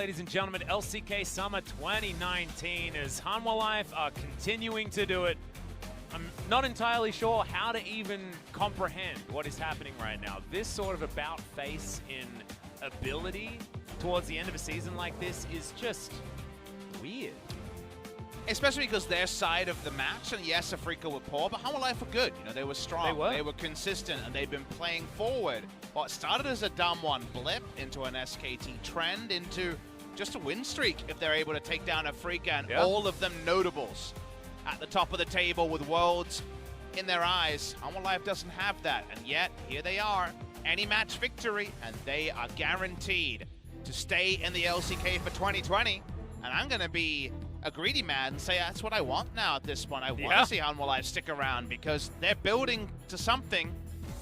ladies and gentlemen. LCK Summer 2019 as Hanwha Life are continuing to do it. I'm not entirely sure how to even comprehend what is happening right now. This sort of about face in ability towards the end of a season like this is just weird. Especially because their side of the match, and yes, Afreeca were poor, but Hanwha Life were good. You know, they were strong, they were consistent, and they've been playing forward. What started as a dumb one blip into an SKT trend into just a win streak if they're able to take down Afreeca and all of them notables at the top of the table with worlds in their eyes. Hanwha Life doesn't have that, and yet here they are. Any match victory, and they are guaranteed to stay in the LCK for 2020. And I'm going to be a greedy man and say that's what I want now at this point. I want to see Hanwha Life stick around because they're building to something,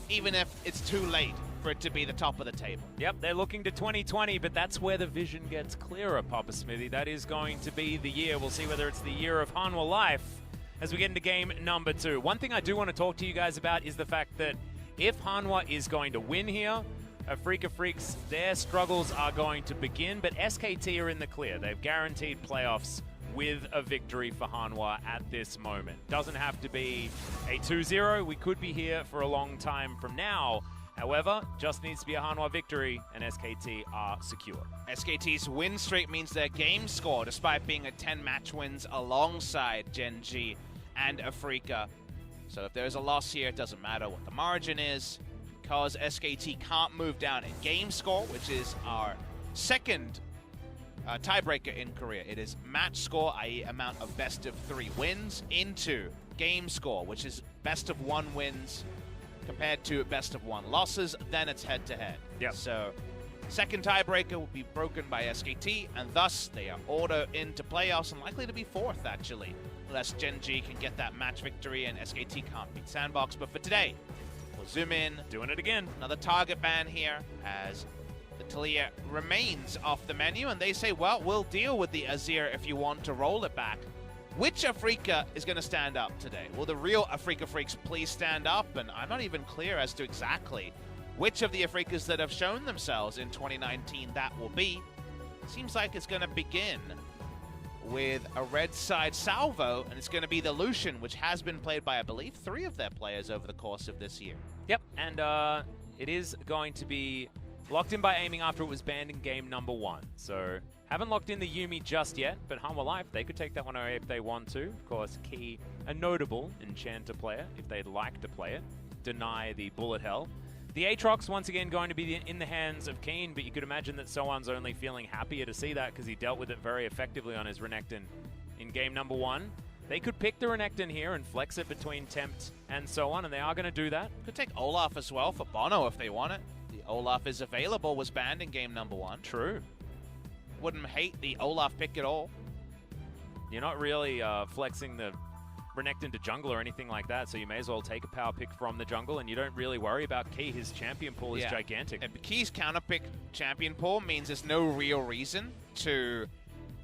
even if it's too late for it to be the top of the table. Yep, they're looking to 2020, but that's where the vision gets clearer, Papa Smithy. That is going to be the year. We'll see whether it's the year of Hanwha Life as we get into game number 2. One thing I do want to talk to you guys about is the fact that if Hanwha is going to win here, Afreeca Freecs, their struggles are going to begin, but SKT are in the clear. They've guaranteed playoffs with a victory for Hanwha at this moment. Doesn't have to be a 2-0. We could be here for a long time from now. However, just needs to be a Hanwha victory, and SKT are secure. SKT's win streak means their game score, despite being at 10 match wins alongside Gen G and Afreeca. So if there's a loss here, it doesn't matter what the margin is, because SKT can't move down in game score, which is our second tiebreaker in Korea. It is match score, i.e. amount of best of 3 wins, into game score, which is best of 1 wins compared to best of 1 losses, then it's head-to-head. So second tiebreaker will be broken by SKT, and thus they are auto into playoffs and likely to be 4th, actually, unless Gen G can get that match victory and SKT can't beat Sandbox. But for today, we'll zoom in. Doing it again. Another target ban here as the Talia remains off the menu, and they say, well, we'll deal with the Azir if you want to roll it back. Which Afreeca is going to stand up today? Will the real Afreeca Freecs please stand up? And I'm not even clear as to exactly which of the Afreecas that have shown themselves in 2019 that will be. Seems like it's going to begin with a red side salvo, and it's going to be the Lucian, which has been played by, I believe, 3 of their players over the course of this year. Yep, and it is going to be locked in by aiming after it was banned in game number 1. So haven't locked in the Yuumi just yet, but Hanwha Life, they could take that one away if they want to. Of course, Kiin, a notable Enchanter player, if they'd like to play it. Deny the bullet hell. The Aatrox, once again, going to be in the hands of Kiin, but you could imagine that SoHwan's only feeling happier to see that because he dealt with it very effectively on his Renekton in game number 1. They could pick the Renekton here and flex it between Tempt and SoHwan, and they are going to do that. Could take Olaf as well for bonO if they want it. The Olaf is available, was banned in game number 1. True. Wouldn't hate the Olaf pick at all. You're not really flexing the Renekton to jungle or anything like that, so you may as well take a power pick from the jungle, and you don't really worry about Kiin. His champion pool is gigantic. And Kiin's counter pick champion pool means there's no real reason to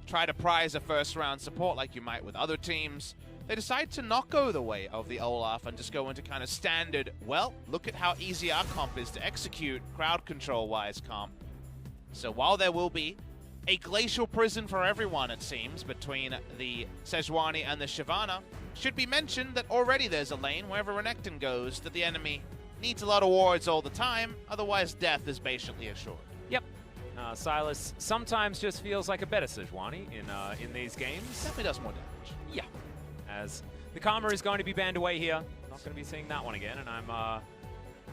try to prize a first round support like you might with other teams. They decide to not go the way of the Olaf and just go into kind of standard, well, look at how easy our comp is to execute crowd control-wise comp. So while there will be a glacial prison for everyone, it seems, between the SoHwan and the Shyvana, should be mentioned that already there's a lane wherever Renekton goes that the enemy needs a lot of wards all the time, otherwise death is basically assured. Yep. Silas sometimes just feels like a better SoHwan in these games. Definitely does more damage. Yeah. As the Karma is going to be banned away here. Not going to be seeing that one again, and I'm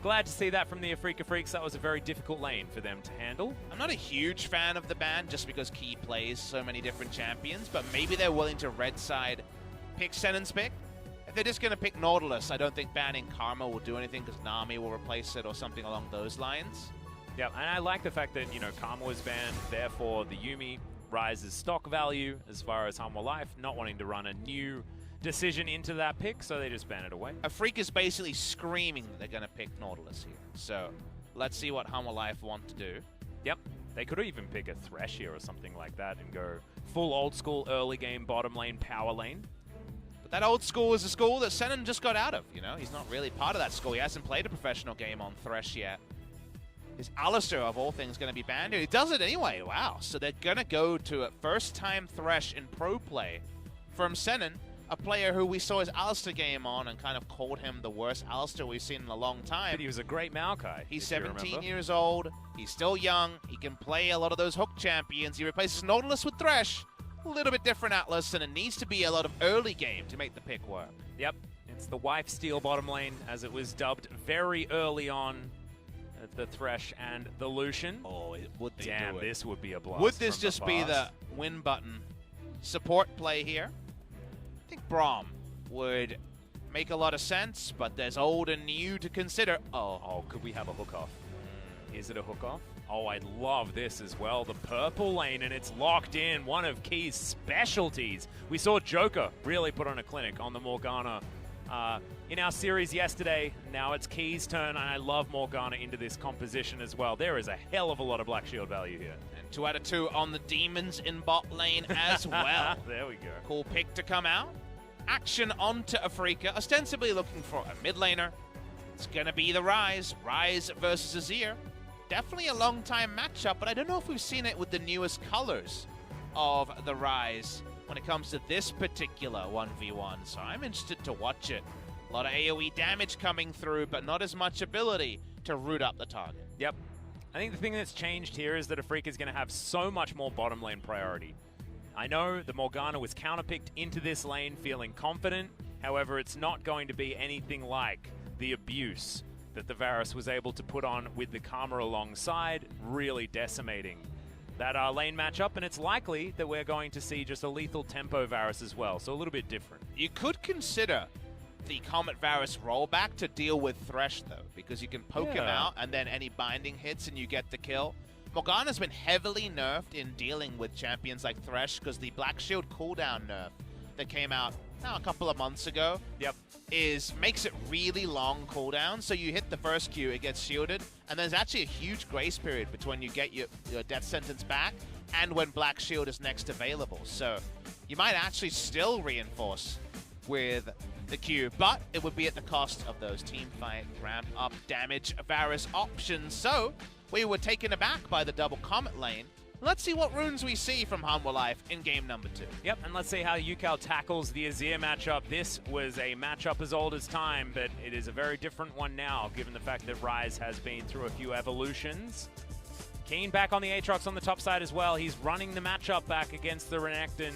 glad to see that from the Afreeca Freecs. That was a very difficult lane for them to handle. I'm not a huge fan of the ban just because Kiin plays so many different champions, but maybe they're willing to red side pick Senan's pick. If they're just going to pick Nautilus, I don't think banning Karma will do anything because Nami will replace it or something along those lines. Yeah, and I like the fact that, you know, Karma was banned, therefore the Yuumi rises stock value as far as Hanwha Life, not wanting to run a new decision into that pick, so they just ban it away. Afreeca is basically screaming that they're going to pick Nautilus here. So let's see what Hanwha Life want to do. Yep. They could even pick a Thresh here or something like that and go full old school early game, bottom lane, power lane. But that old school is a school that Senan just got out of, you know? He's not really part of that school. He hasn't played a professional game on Thresh yet. Is Alistair, of all things, going to be banned? He does it anyway. Wow. So they're going to go to a first-time Thresh in pro play from Senan, a player who we saw his Alistair game on and kind of called him the worst Alistair we've seen in a long time. But he was a great Maokai. He's 17 years old. He's still young. He can play a lot of those hook champions. He replaces Nautilus with Thresh. A little bit different Atlas, and it needs to be a lot of early game to make the pick work. Yep. It's the wife steal bottom lane, as it was dubbed very early on. The Thresh and the Lucian. Oh, would they Damn, do it? this would be a blast. Would this just be the win button support play here? I think Braum would make a lot of sense, but there's old and new to consider. Oh, could we have a hook off? Is it a hook off? Oh, I love this as well. The purple lane, and it's locked in. One of Key's specialties. We saw Joker really put on a clinic on the Morgana in our series yesterday. Now it's Key's turn, and I love Morgana into this composition as well. There is a hell of a lot of Black Shield value here. And 2 out of 2 on the Demons in bot lane as well. There we go. Cool pick to come out. Action onto Afreeca, ostensibly looking for a mid laner. It's going to be the Ryze. Ryze versus Azir. Definitely a long time matchup, but I don't know if we've seen it with the newest colors of the Ryze when it comes to this particular 1v1. So I'm interested to watch it. A lot of AoE damage coming through, but not as much ability to root up the target. Yep. I think the thing that's changed here is that Afreeca is going to have so much more bottom lane priority. I know the Morgana was counterpicked into this lane feeling confident. However, it's not going to be anything like the abuse that the Varus was able to put on with the Karma alongside, really decimating that lane matchup, and it's likely that we're going to see just a lethal tempo Varus as well, so a little bit different. You could consider the Comet Varus rollback to deal with Thresh, though, because you can poke him out, and then any binding hits and you get the kill. Morgana's been heavily nerfed in dealing with champions like Thresh, because the Black Shield cooldown nerf that came out now a couple of months ago makes it really long cooldown. So you hit the first Q, it gets shielded, and there's actually a huge grace period between you get your death sentence back and when Black Shield is next available. So you might actually still reinforce with the Q, but it would be at the cost of those team fight, ramp up, damage, Varus options. So we were taken aback by the double Comet lane. Let's see what runes we see from Hanwha Life in game number 2. Yep, and let's see how Ucal tackles the Azir matchup. This was a matchup as old as time, but it is a very different one now, given the fact that Ryze has been through a few evolutions. Kiin back on the Aatrox on the top side as well. He's running the matchup back against the Renekton.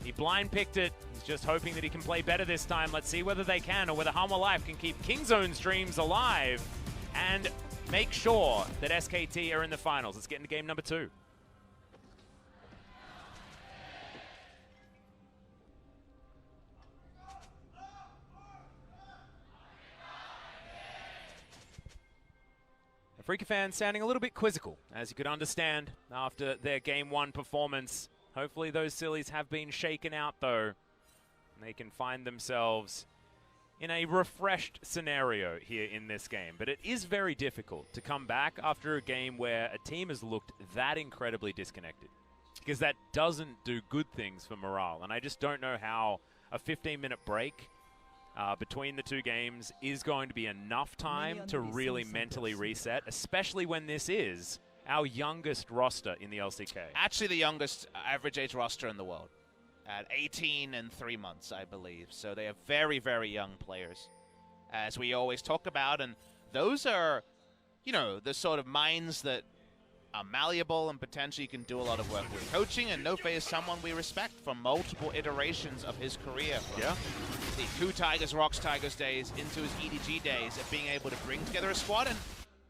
He blind picked it. He's just hoping that he can play better this time. Let's see whether they can, or whether Hanwha Life can keep Kingzone's dreams alive and make sure that SKT are in the finals. Let's get into game number 2. Afreeca fans sounding a little bit quizzical, as you could understand, after their Game 1 performance. Hopefully those sillies have been shaken out, though, and they can find themselves in a refreshed scenario here in this game. But it is very difficult to come back after a game where a team has looked that incredibly disconnected, because that doesn't do good things for morale. And I just don't know how a 15-minute break between the two games is going to be enough time to really mentally reset, especially when this is our youngest roster in the LCK. Actually the youngest average age roster in the world, at 18 and 3 months, I believe. So they are very, very young players, as we always talk about. And those are, you know, the sort of minds that are malleable and potentially can do a lot of work with coaching. And Nofe is someone we respect from multiple iterations of his career. Yeah. The Coup Tigers, Rocks Tigers days into his EDG days of being able to bring together a squad. And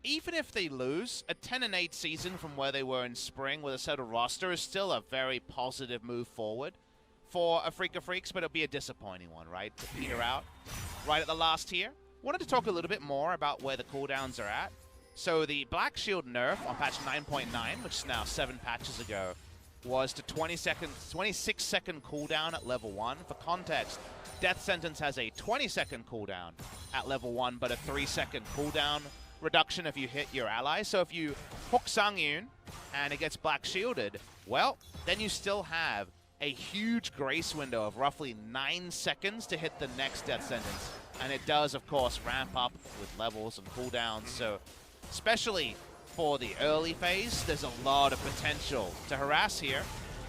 even if they lose, a 10-8 season from where they were in spring with a settled roster is still a very positive move forward for Afreeca Freecs, but it'll be a disappointing one, right? To peter out right at the last tier. Wanted to talk a little bit more about where the cooldowns are at. So the Black Shield nerf on patch 9.9, which is now 7 patches ago, was to 26-second cooldown at level 1. For context, Death Sentence has a 20-second cooldown at level 1, but a 3-second cooldown reduction if you hit your ally. So if you hook sangyoon and it gets Black Shielded, well, then you still have a huge grace window of roughly 9 seconds to hit the next Death Sentence. And it does, of course, ramp up with levels and cooldowns. So especially for the early phase, there's a lot of potential to harass here.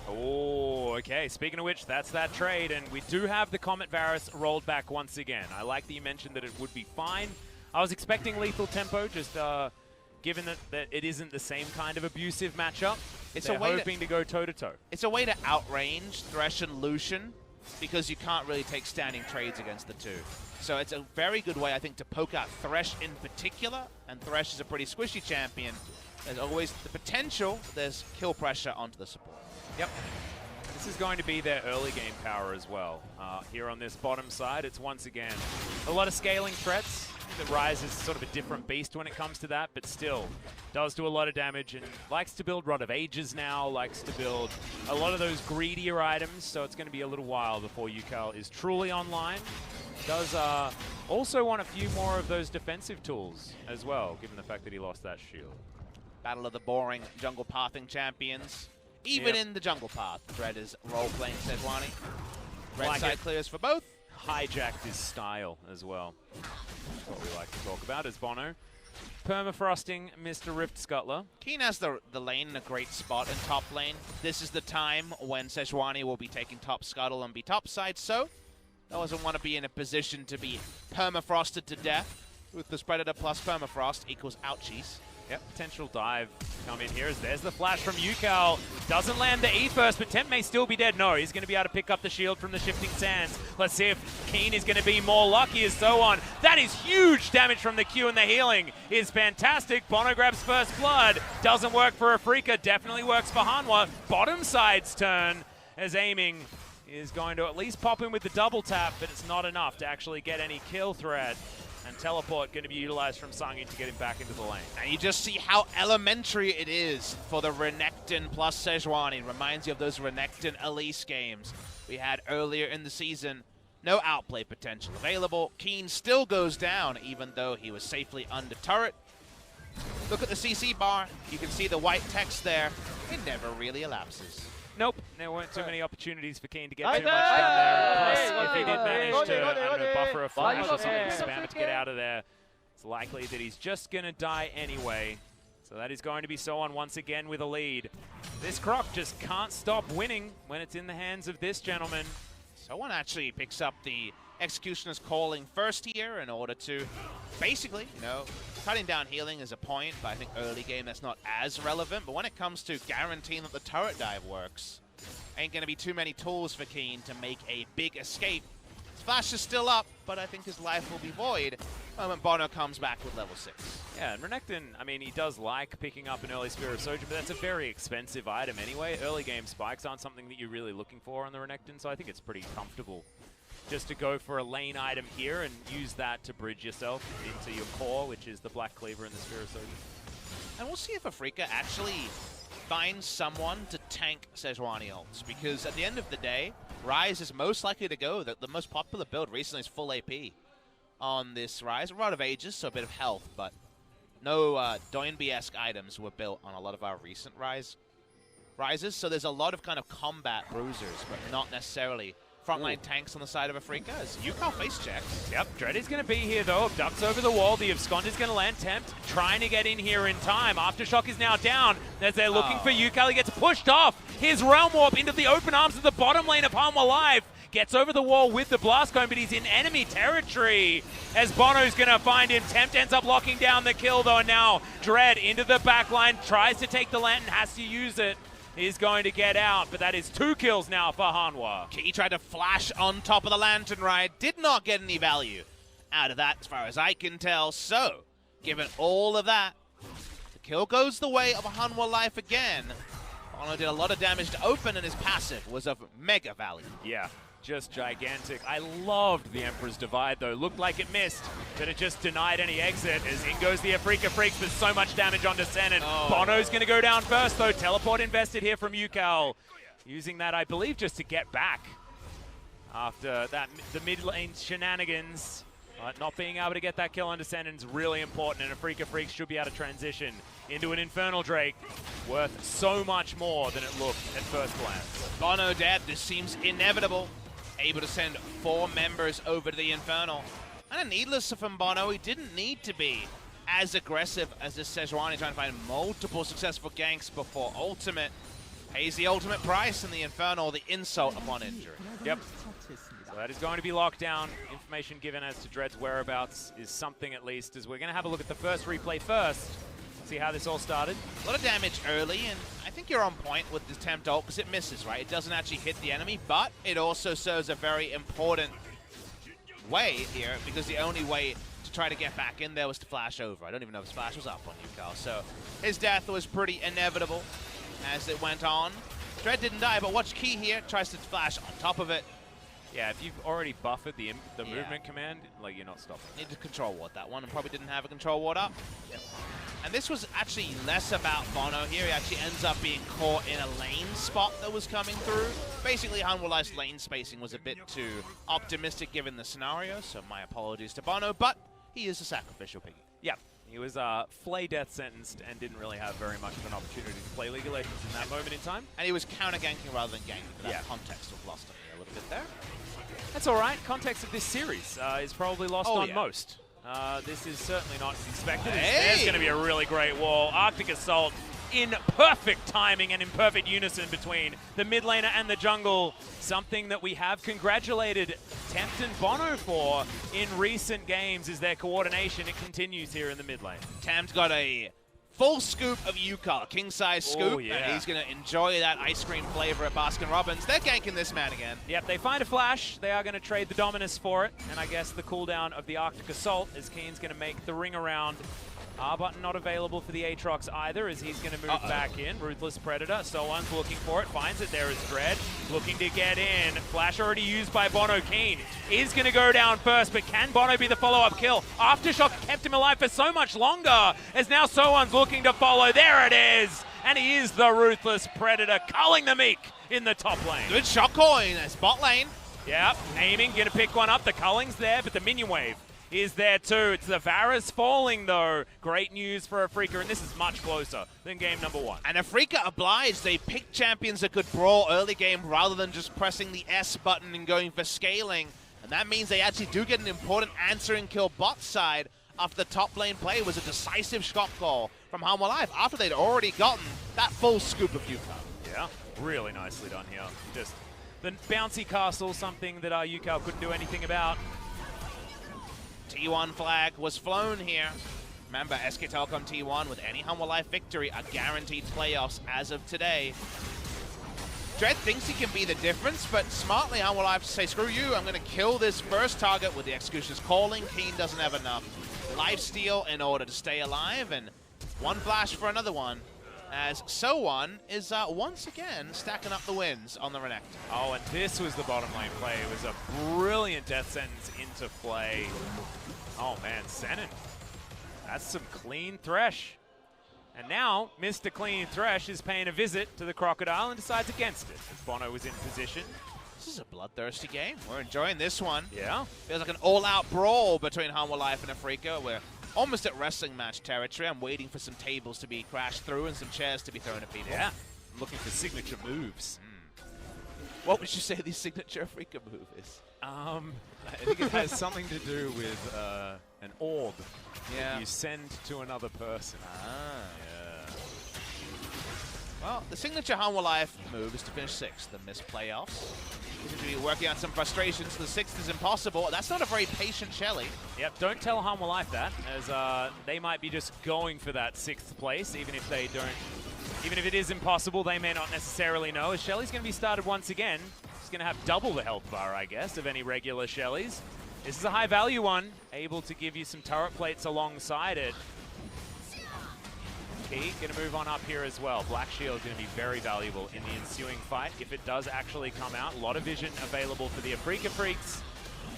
Oh, okay. Speaking of which, that's that trade, and we do have the Comet Varus rolled back once again. I like that you mentioned that it would be fine. I was expecting lethal tempo, just given that it isn't the same kind of abusive matchup. They're hoping to go toe-to-toe. It's a way to outrange Thresh and Lucian, because you can't really take standing trades against the two. So it's a very good way, I think, to poke out Thresh in particular, and Thresh is a pretty squishy champion. There's always the potential, there's kill pressure onto the support. Yep. This is going to be their early game power as well. Here on this bottom side, it's once again a lot of scaling threats. That Ryze is sort of a different beast when it comes to that, but still does do a lot of damage and likes to build Rod of Ages now, likes to build a lot of those greedier items, so it's going to be a little while before Ucal is truly online. Does also want a few more of those defensive tools as well, given the fact that he lost that shield. Battle of the boring jungle pathing champions. Even in the jungle path, Dread is role-playing SoHwan. Red side clears for both. Hijacked his style as well. That's what we like to talk about as bonO. Permafrosting Mr. Rift Scuttler. Kiin has the lane in a great spot in top lane. This is the time when SoHwan will be taking top scuttle and be topside, so doesn't want to be in a position to be permafrosted to death. With the Predator plus permafrost equals ouchies. Yep, potential dive come in here as there's the flash from Ucal. Doesn't land the E first, but Tempt may still be dead. No, he's going to be able to pick up the shield from the shifting sands. Let's see if Kiin is going to be more lucky as SoHwan. That is huge damage from the Q, and the healing is fantastic. bonO grabs first blood. Doesn't work for Afreeca, definitely works for Hanwha. Bottom side's turn as aiming is going to at least pop in with the double tap, but it's not enough to actually get any kill threat. And teleport going to be utilized from sangyoon to get him back into the lane. And you just see how elementary it is for the Renekton plus SoHwan. It reminds you of those Renekton Elise games we had earlier in the season. No outplay potential available. Kiin still goes down, even though he was safely under turret. Look at the CC bar. You can see the white text there. It never really elapses. Nope, there weren't too many opportunities for Kiin to get too much down there. Plus, if he did manage to, I don't know, buffer a flash or something, spam it to get out of there, it's likely that he's just going to die anyway. So that is going to be SoHwan once again with a lead. This Croc just can't stop winning when it's in the hands of this gentleman. SoHwan actually picks up the Executioner's Calling first here in order to basically, you know, cutting down healing is a point, but I think early game that's not as relevant. But when it comes to guaranteeing that the turret dive works, ain't going to be too many tools for Kiin to make a big escape. His flash is still up, but I think his life will be void when bonO comes back with level 6. Yeah, and Renekton, I mean, he does like picking up an early Spirit of Sojourn, but that's a very expensive item anyway. Early game spikes aren't something that you're really looking for on the Renekton, so I think it's pretty comfortable just to go for a lane item here and use that to bridge yourself into your core, which is the Black Cleaver and the Spirit of Sojourn. And we'll see if Afreeca actually finds someone to tank SoHwan ults, because at the end of the day, Ryze is most likely to go. The most popular build recently is full AP on this Ryze. Rod of Ages, so a bit of health, but no Doinby-esque items were built on a lot of our recent Ryzes, so there's a lot of kind of combat bruisers, but not necessarily frontline tanks on the side of Afreeca as Ucal face checks. Yep, Dread is going to be here though. Abducts over the wall. The Abscond is going to land. Tempt trying to get in here in time. Aftershock is now down as they're looking for Ucal. He gets pushed off. His Realm Warp into the open arms of the bottom lane of Hanwha Live. Gets over the wall with the Blast Cone, but he's in enemy territory as bonO's going to find him. Tempt ends up locking down the kill though, and now Dread into the back line. Tries to take the lantern, has to use it. He's going to get out, but that is 2 kills now for Hanwha. He tried to flash on top of the lantern ride, did not get any value out of that as far as I can tell. So, given all of that, the kill goes the way of Hanwha Life again. bonO did a lot of damage to open, and his passive was of mega value. Yeah, just gigantic. I loved the Emperor's Divide though. Looked like it missed, but it just denied any exit as in goes the Afreeca Freecs with so much damage onto Senan. bonO's going to go down first though. Teleport invested here from Ucal. Using that, I believe, just to get back after that the mid lane shenanigans. Not being able to get that kill onto Senan is really important, and Afreeca Freecs should be able to transition into an Infernal Drake worth so much more than it looked at first glance. bonO dead, this seems inevitable. Able to send 4 members over to the Infernal. And needless from bonO, he didn't need to be as aggressive as this SoHwan, trying to find multiple successful ganks before ultimate. Pays the ultimate price in the Infernal, the insult upon injury. Yep. So that is going to be locked down. Information given as to Dread's whereabouts is something at least, as we're going to have a look at the first replay first. See how this all started. A lot of damage early, and I think you're on point with this Tempt ult because it misses, right? It doesn't actually hit the enemy, but it also serves a very important way here, because the only way to try to get back in there was to flash over. I don't even know if his flash was up on Ucal, so his death was pretty inevitable as it went on. Dread didn't die, but watch Kiin here, tries to flash on top of it. Yeah, if you've already buffered the movement command, like, you're not stopping. Need to control ward that one, and probably didn't have a control ward up. Yep. And this was actually less about bonO here. He actually ends up being caught in a lane spot that was coming through. Basically, Hanwha's lane spacing was a bit too optimistic given the scenario, so my apologies to bonO, but he is a sacrificial piggy. Yeah, he was flay death sentenced and didn't really have very much of an opportunity to play League of Legends in that moment in time. And he was counter-ganking rather than ganking. That context was lost on me a little bit there. That's all right. Context of this series is probably lost on most. This is certainly not expected. Hey. There's going to be a really great wall. Arctic Assault in perfect timing and in perfect unison between the mid laner and the jungle. Something that we have congratulated Tempt and bonO for in recent games is their coordination. It continues here in the mid lane. Tempt got a full scoop of Ucal, king-size scoop, and he's going to enjoy that ice cream flavor at Baskin-Robbins. They're ganking this man again. Yep, they find a flash. They are going to trade the Dominus for it, and I guess the cooldown of the Arctic Assault as Kiin's going to make the ring around. R-button not available for the Aatrox either, as he's going to move back in. Ruthless Predator, SoHwan's looking for it, finds it. There is Dread, looking to get in. Flash already used by bonO. Kiin is going to go down first, but can bonO be the follow-up kill? Aftershock kept him alive for so much longer, as now SoHwan's looking to follow. There it is! And he is the Ruthless Predator, culling the Meek in the top lane. Good shot calling, that's bot lane. Yep, aiming, going to pick one up. The culling's there, but the minion wave is there too. It's the Varus falling though. Great news for Afreeca, and this is much closer than game number one. And Afreeca obliged. They picked champions that could brawl early game rather than just pressing the S button and going for scaling. And that means they actually do get an important answering kill bot side after the top lane play was a decisive shot call from Hanwha after they'd already gotten that full scoop of Ucal. Yeah, really nicely done here. Just the bouncy castle, something that Ucal couldn't do anything about. T1 flag was flown here. Remember, SK Telecom T1 with any Hanwha victory are guaranteed playoffs as of today. Dread thinks he can be the difference, but smartly Hanwha say, screw you, I'm going to kill this first target with the Executioner's calling. Kiin doesn't have enough lifesteal in order to stay alive, and one flash for another one, as SoHwan is once again stacking up the wins on the Renekton. Oh, and this was the bottom lane play. It was a brilliant death sentence into play. Oh man, Senan. That's some clean thresh. And now, Mr. Clean Thresh is paying a visit to the Crocodile and decides against it, as bonO was in position. This is a bloodthirsty game. We're enjoying this one. Yeah. Feels like an all-out brawl between Hanwha and Afreeca. We're almost at wrestling match territory. I'm waiting for some tables to be crashed through and some chairs to be thrown at people. Yeah. I'm looking for signature moves. What would you say the signature Afreeca move is? I think it has something to do with an orb that you send to another person. Yeah. Well, the signature Hanwha move is to finish 6th and miss playoffs. He's going to be working on some frustrations. The 6th is impossible. That's not a very patient Shelly. Yep, don't tell Hanwha that, as they might be just going for that 6th place, even if they don't. Even if it is impossible, they may not necessarily know, as Shelly's going to be started once again. He's going to have double the health bar, I guess, of any regular Shellys. This is a high-value one, able to give you some turret plates alongside it. Kiin going to move on up here as well. Black Shield is going to be very valuable in the ensuing fight if it does actually come out. A lot of vision available for the Afreeca Freecs.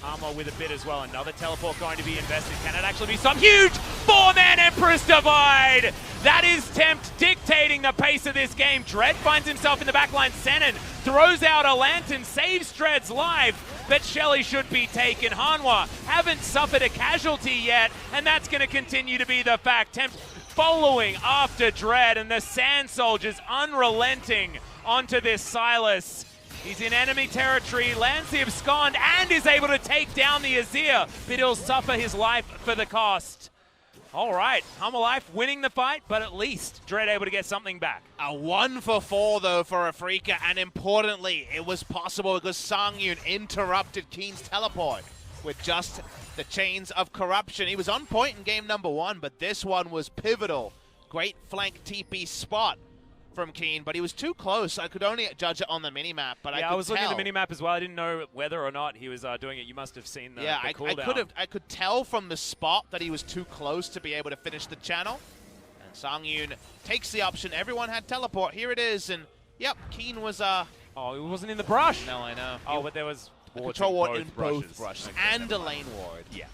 Hanwha with a bit as well. Another teleport going to be invested. Can it actually be some huge 4-man Empress Divide? That is Tempt dictating the pace of this game. Dread finds himself in the backline. Senan throws out a lantern, saves Dread's life, but Shelly should be taken. Hanwha haven't suffered a casualty yet, and that's going to continue to be the fact. Tempt following after Dread, and the Sand Soldiers unrelenting onto this Sylas. He's in enemy territory, lands the abscond, and is able to take down the Azir, but he'll suffer his life for the cost. All right, Hanwha Life winning the fight, but at least Dread able to get something back. A 1 for 4, though, for Afreeca, and importantly, it was possible because sangyoon interrupted Kiin's teleport with just the chains of corruption. He was on point in game number 1, but this one was pivotal. Great flank TP spot from Kiin, but he was too close. I could only judge it on the minimap, but I was looking at the minimap as well. I didn't know whether or not he was doing it. You must have seen the cooldown. I could tell from the spot that he was too close to be able to finish the channel. And sangyoon takes the option. Everyone had teleport. Here it is, and yep, Kiin was Oh, he wasn't in the brush. No, I know. Oh, but there was a control ward in both brushes. Okay, and a lane ward. Yeah.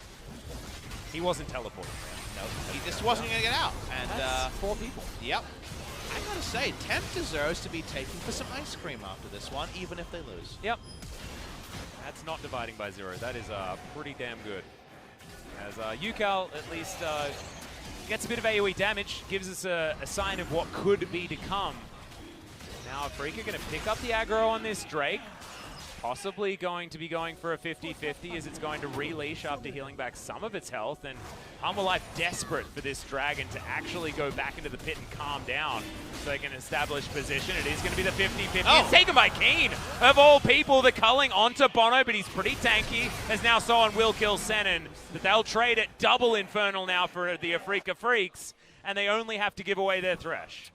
He wasn't teleporting. No, he just wasn't going to get out. And that's 4 people. Yep. I gotta say, Tempt deserves to be taken for some ice cream after this one, even if they lose. Yep. That's not dividing by 0. That is pretty damn good. As Ucal at least gets a bit of AoE damage, gives us a sign of what could be to come. Now Afreeca going to pick up the aggro on this Drake. Possibly going to be going for a 50-50 as it's going to releash after healing back some of its health. And Hanwha Life desperate for this Dragon to actually go back into the pit and calm down so they can establish position. It is going to be the 50-50. Oh. It's taken by Kiin, of all people. The culling onto bonO, but he's pretty tanky, as now SoHwan will kill Senan. But they'll trade it double Infernal now for the Afreeca Freecs, and they only have to give away their Thresh.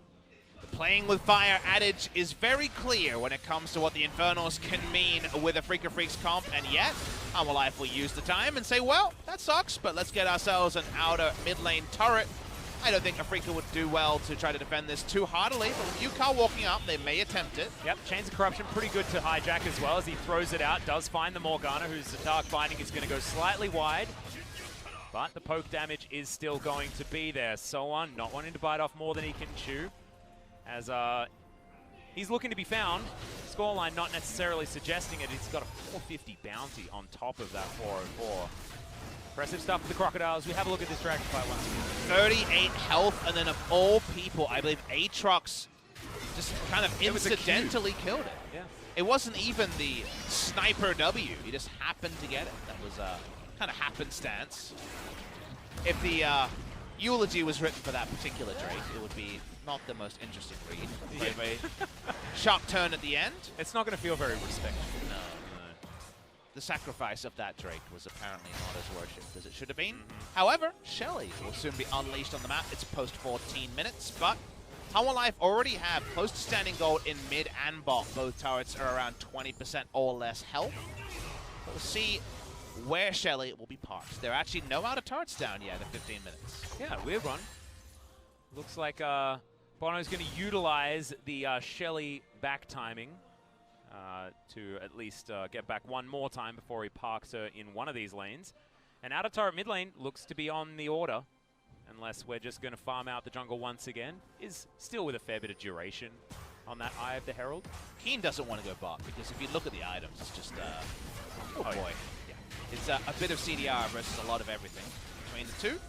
Playing with fire adage is very clear when it comes to what the Infernals can mean with Afreeca Freecs comp, and yet Hanwha Life will use the time and say, well, that sucks, but let's get ourselves an outer mid lane turret. I don't think Afreeca would do well to try to defend this too heartily, but with Ucal walking up, they may attempt it. Yep, Chains of Corruption pretty good to hijack as well as he throws it out, does find the Morgana, who's the Dark Binding is going to go slightly wide. But the poke damage is still going to be there. SoHwan not wanting to bite off more than he can chew, as he's looking to be found. Scoreline not necessarily suggesting it. He's got a 450 bounty on top of that 404. Impressive stuff for the Crocodiles. We have a look at this Dragon fight once again. 38 health, and then of all people, I believe Aatrox just kind of incidentally killed it. Yeah. It wasn't even the sniper W. He just happened to get it. That was kind of happenstance. If the eulogy was written for that particular Drake, it would be not the most interesting read. Yeah. A sharp turn at the end. It's not going to feel very respectful. No. The sacrifice of that Drake was apparently not as worshipped as it should have been. However, HLE will soon be unleashed on the map. It's post 14 minutes, but Hanwha Life already have close to standing gold in mid and bot. Both turrets are around 20% or less health. We'll see where HLE will be parked. There are actually no outer turrets down yet in 15 minutes. Yeah, weird one. Looks like bonO's going to utilize the HLE back timing to at least get back one more time before he parks her in one of these lanes. And outer turret mid lane looks to be on the order, unless we're just going to farm out the jungle once again. Is still with a fair bit of duration on that Eye of the Herald. Kiin doesn't want to go bot, because if you look at the items, it's just, oh boy. Yeah. It's a bit of CDR versus a lot of everything between the two.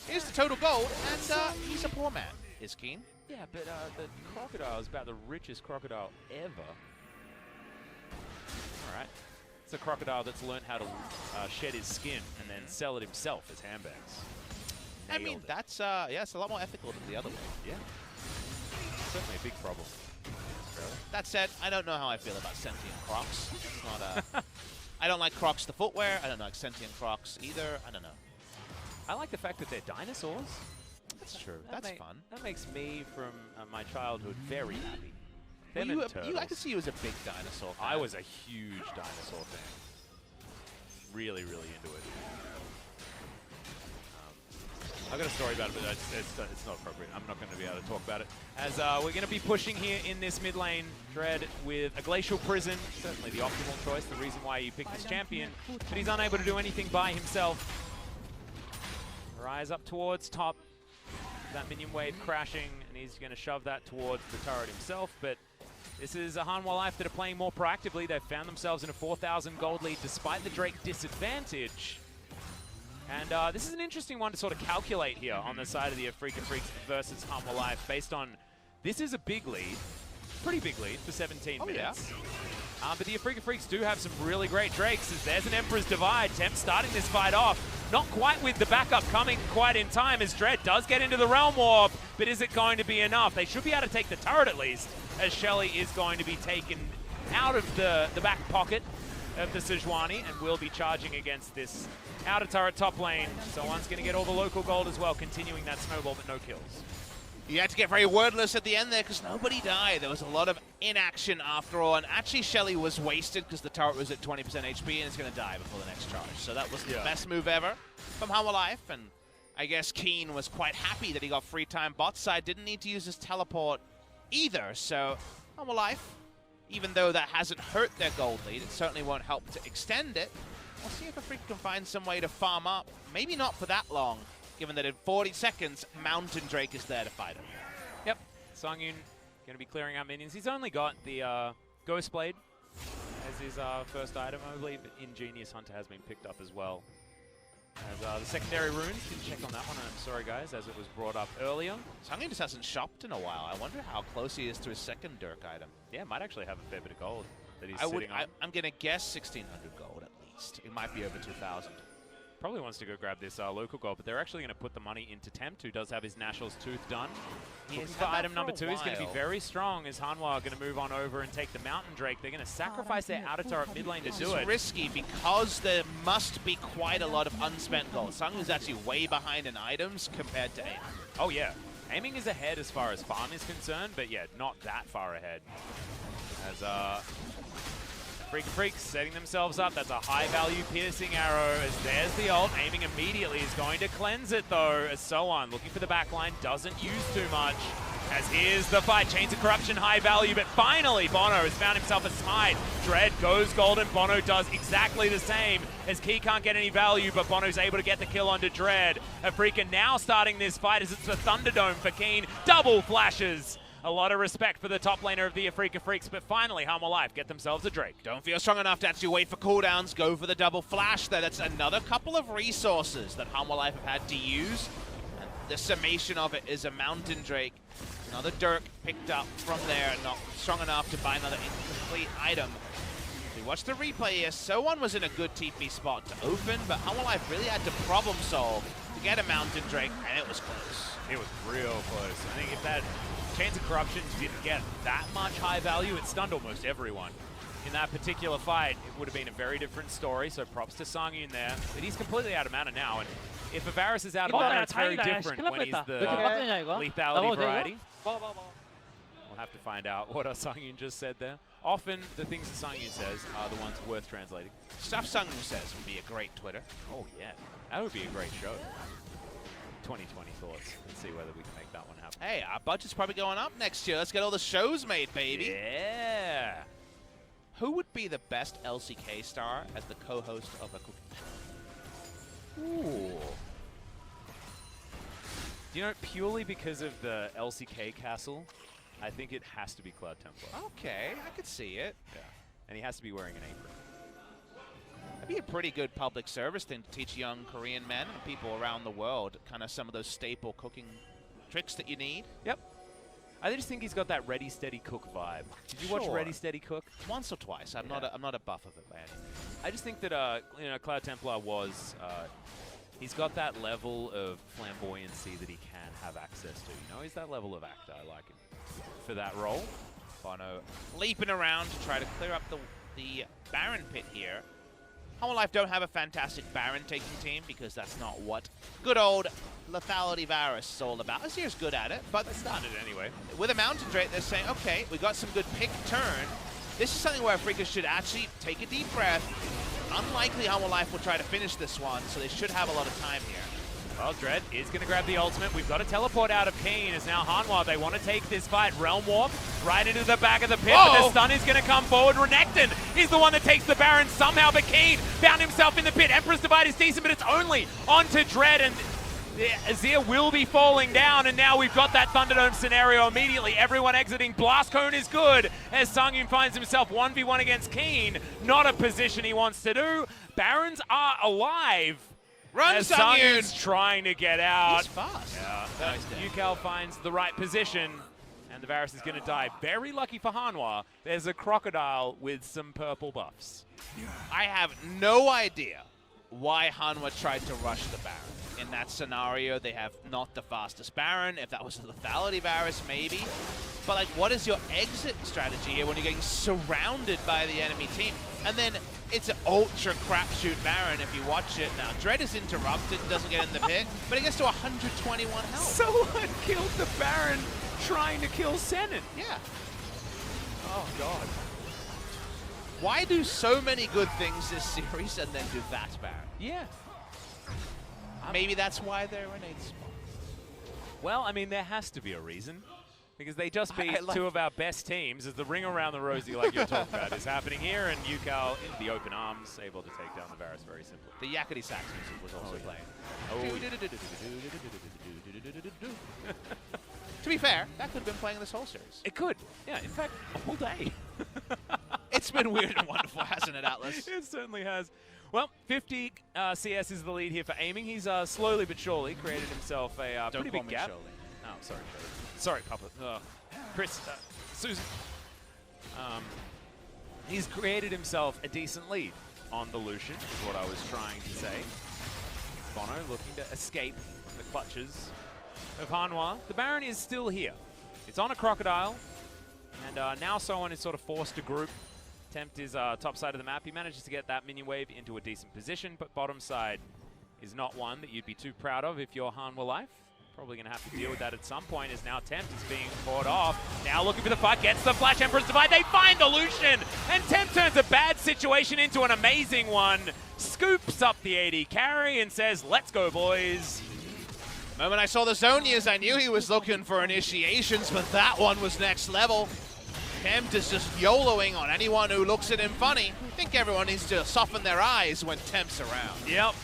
Here's the total gold, and he's a poor man, is Kiin. Yeah, but the crocodile is about the richest crocodile ever. All right. It's a crocodile that's learned how to shed his skin and then sell it himself as handbags. I mean, that's, yeah, it's a lot more ethical than the other way. Yeah. Certainly a big problem. That said, I don't know how I feel about sentient Crocs. It's not, I don't like Crocs the footwear. I don't like sentient Crocs either. I don't know. I like the fact that they're dinosaurs. That's true. That's fun. That makes me, from my childhood, very happy. Well, I could see you as a big dinosaur fan. I was a huge dinosaur fan. Really, really into it. I've got a story about it, but it's not appropriate. I'm not going to be able to talk about it. As we're going to be pushing here in this mid lane, Dread with a Glacial Prison. Certainly the optimal choice, the reason why you picked this champion. But he's unable to do anything by himself. Rise up towards top. That minion wave crashing, and he's going to shove that towards the turret himself. But this is a Hanwha Life that are playing more proactively. They've found themselves in a 4,000 gold lead despite the Drake disadvantage. And this is an interesting one to sort of calculate here on the side of the Afreeca Freecs versus Hanwha Life based on, this is a big lead, pretty big lead for 17 minutes. Yeah. But the Afreeca Freecs do have some really great Drakes, as there's an Emperor's Divide. Tempt starting this fight off. Not quite with the backup coming quite in time as Dread does get into the Realm Warp, but is it going to be enough? They should be able to take the turret at least, as Shelly is going to be taken out of the back pocket of the SoHwan and will be charging against this outer turret top lane. SoHwan's going to get all the local gold as well, continuing that snowball, but no kills. You had to get very wordless at the end there because nobody died. There was a lot of inaction after all, and actually Shelly was wasted because the turret was at 20% HP and it's going to die before the next charge. So that was the best move ever from Hanwha Life, and I guess Kiin was quite happy that he got free time bot side. Didn't need to use his teleport either, so Hanwha Life, even though that hasn't hurt their gold lead, it certainly won't help to extend it. We'll see if Afreeca can find some way to farm up. Maybe not for that long, given that in 40 seconds, Mountain Drake is there to fight him. Yep, sangyoon going to be clearing out minions. He's only got the Ghost Blade as his first item. I believe Ingenious Hunter has been picked up as well. As the secondary runes, didn't check on that one, I'm sorry guys, as it was brought up earlier. sangyoon just hasn't shopped in a while. I wonder how close he is to his second Dirk item. Yeah, might actually have a fair bit of gold that he's sitting on. I'm going to guess 1,600 gold at least. It might be over 2,000. Probably wants to go grab this local gold, but they're actually going to put the money into Tempt, who does have his Nashal's Tooth done. Looking for item number 2. He's going to be very strong as Hanwha are going to move on over and take the Mountain Drake. They're going to sacrifice their outer turret mid lane to do it. It's risky because there must be quite a lot of unspent gold. sangyoon's actually way behind in items compared to aim. Oh yeah, aiming is ahead as far as farm is concerned, but yeah, not that far ahead. As Afreeca Freecs setting themselves up. That's a high-value piercing arrow as there's the ult. Aiming immediately is going to cleanse it, though, as SoHwan looking for the backline. Doesn't use too much. As here's the fight. Chains of Corruption, high value, but finally bonO has found himself a smite. Dread goes golden. bonO does exactly the same as Kiin can't get any value, but bonO's able to get the kill onto Dread. Afreeca now starting this fight as it's the Thunderdome for Kiin. Double flashes. A lot of respect for the top laner of the Afreeca Freecs, but finally Hanwha Life get themselves a Drake. Don't feel strong enough to actually wait for cooldowns. Go for the double flash there. That's another couple of resources that Hanwha Life have had to use. And the summation of it is a Mountain Drake. Another Dirk picked up from there, not strong enough to buy another incomplete item. We watch the replay here. SoHwan was in a good TP spot to open, but Hanwha Life really had to problem solve to get a Mountain Drake, and it was close. It was real close. I think if that Chains of Corruption didn't get that much high value, it stunned almost everyone. In that particular fight, it would have been a very different story, so props to sangyoon there. But he's completely out of mana now, and if a Varus is out of mana, it's very different when he's the lethality variety. We'll have to find out what our sangyoon just said there. Often, the things that sangyoon says are the ones worth translating. Stuff sangyoon says would be a great Twitter. Oh yeah, that would be a great show. 2020 thoughts. Let's see whether we can make that one happen. Hey, our budget's probably going up next year. Let's get all the shows made, baby. Yeah. Who would be the best LCK star as the co-host of a cooking show? Ooh. Do you know, purely because of the LCK castle, I think it has to be Cloud Templar. Okay, I could see it. Yeah. And he has to be wearing an apron. That'd be a pretty good public service thing to teach young Korean men and people around the world kind of some of those staple cooking tricks that you need. Yep. I just think he's got that Ready Steady Cook vibe. Did you watch Ready Steady Cook? Once or twice. I'm not a buff of it by any means. I just think that you know, Cloud Templar was he's got that level of flamboyancy that he can have access to. You know, he's that level of actor. I like him for that role. bonO leaping around to try to clear up the Baron pit here. Hanwha Life don't have a fantastic Baron taking team because that's not what good old lethality Varus is all about. Azir's good at it, but they started anyway. With a Mountain Drake, they're saying, okay, we got some good pick turn. This is something where Afreeca should actually take a deep breath. Unlikely Hanwha Life will try to finish this one, so they should have a lot of time here. Well, Dread is going to grab the ultimate. We've got a teleport out of Kiin as now Hanwha, they want to take this fight. Realm Warp right into the back of the pit, but the stun is going to come forward. Renekton is the one that takes the Baron somehow, but Kiin found himself in the pit. Emperor's Divide is decent, but it's only onto Dread, and Azir will be falling down, and now we've got that Thunderdome scenario immediately. Everyone exiting. Blast Cone is good as sangyoon finds himself 1v1 against Kiin. Not a position he wants to do. Barons are alive. Run, as sangyoon's trying to get out. He's fast. Yeah. Ucal finds the right position, and the Varus is going to die. Very lucky for Hanwha, there's a crocodile with some purple buffs. I have no idea why Hanwha tried to rush the Baron. In that scenario, they have not the fastest Baron. If that was a lethality Varus, maybe. But like, what is your exit strategy here when you're getting surrounded by the enemy team? And then it's an ultra crapshoot Baron if you watch it. Now, Dread is interrupted, doesn't get in the pit, but he gets to 121 health. SoHwan killed the Baron trying to kill Senan. Yeah. Oh, God. Why do so many good things this series and then do that Baron? Yeah. Maybe that's why they're in 8th spot. Well, I mean, there has to be a reason. Because they just beat two of our best teams as the ring around the rosy, like you're talking about, is happening here, and Ucal in the open arms, able to take down the Varus very simply. The yakety sax music was also playing. To be fair, that could have been playing this whole series. It could. Yeah, in fact, all day. It's been weird and wonderful, hasn't it, Atlas? It certainly has. Well, 50 CS is the lead here for aiming. He's slowly but surely created himself a pretty big gap. Oh, sorry, Shirley. Sorry, Papa. Chris, Susan. He's created himself a decent lead on the Lucian, is what I was trying to say. bonO looking to escape the clutches of Hanwha. The Baron is still here. It's on a Crocodile, and now SoHwan is sort of forced to group. Tempt is top side of the map. He manages to get that minion wave into a decent position, but bottom side is not one that you'd be too proud of if you're Hanwha Life. Probably going to have to deal with that at some point, as now Tempt is being fought off. Now looking for the fight, gets the Flash Emperor's Divide. They find the Lucian, and Tempt turns a bad situation into an amazing one. Scoops up the AD carry and says, let's go, boys. The moment I saw the Zonias, I knew he was looking for initiations, but that one was next level. Tempt is just YOLOing on anyone who looks at him funny. I think everyone needs to soften their eyes when Tempt's around. Yep.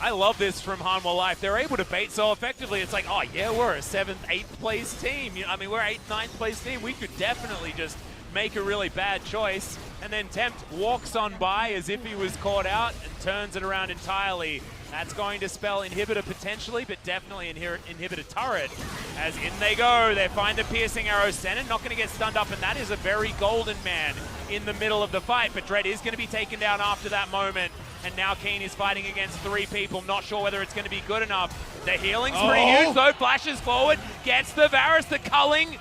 I love this from Hanwha Life. They're able to bait so effectively. It's like, oh yeah, we're a 7th, 8th place team. I mean, we're 8th, 9th place team. We could definitely just make a really bad choice. And then Tempt walks on by as if he was caught out and turns it around entirely. That's going to spell inhibitor potentially, but definitely inhibitor turret. As in they go, they find the piercing arrow. Senan not going to get stunned up, and that is a very golden man in the middle of the fight. But Dread is going to be taken down after that moment. And now Kiin is fighting against 3 people. Not sure whether it's going to be good enough. The healing's pretty huge, though. Flashes forward, gets the Varus, the culling